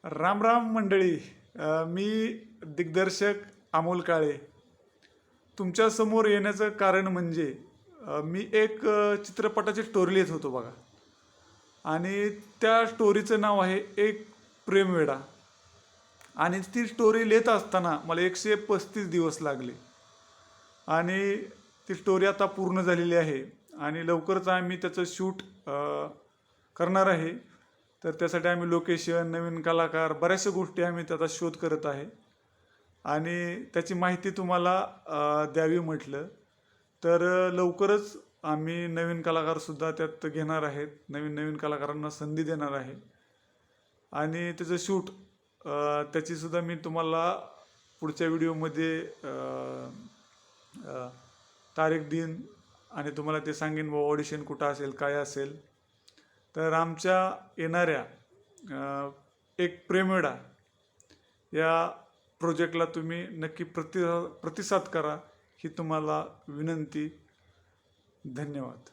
राम राम मंडळी. मी दिग्दर्शक अमोल काळे. तुमच्यासमोर येण्याचं कारण म्हणजे मी एक चित्रपटाची स्टोरी लिहित होतो बघा. आणि त्या स्टोरीचं नाव आहे एक प्रेमवेडा. आणि ती स्टोरी लिहित असताना मला 135 दिवस लागले. आणि ती स्टोरी आता पूर्ण झालेली आहे आणि लवकरच आम्ही त्याचं शूट करणार आहे. तर त्यासाठी आम्ही लोकेशन, नवीन कलाकार, बऱ्याचशा गोष्टी आम्ही त्याचा शोध करत आहे. आणि त्याची माहिती तुम्हाला द्यावी म्हटलं तर लवकरच आम्ही नवीन कलाकारसुद्धा त्यात घेणार आहेत. नवीन नवीन कलाकारांना संधी देणार आहे. आणि त्याचं शूट त्याचीसुद्धा मी तुम्हाला पुढच्या व्हिडिओमध्ये तारीख देईन आणि तुम्हाला ते सांगेन व ऑडिशन कुठं असेल, काय असेल. तर आमच्या येणाऱ्या एक प्रेमवेडा या प्रोजेक्टला तुम्ही नक्की प्रतिसाद करा ही तुम्हाला विनंती. धन्यवाद.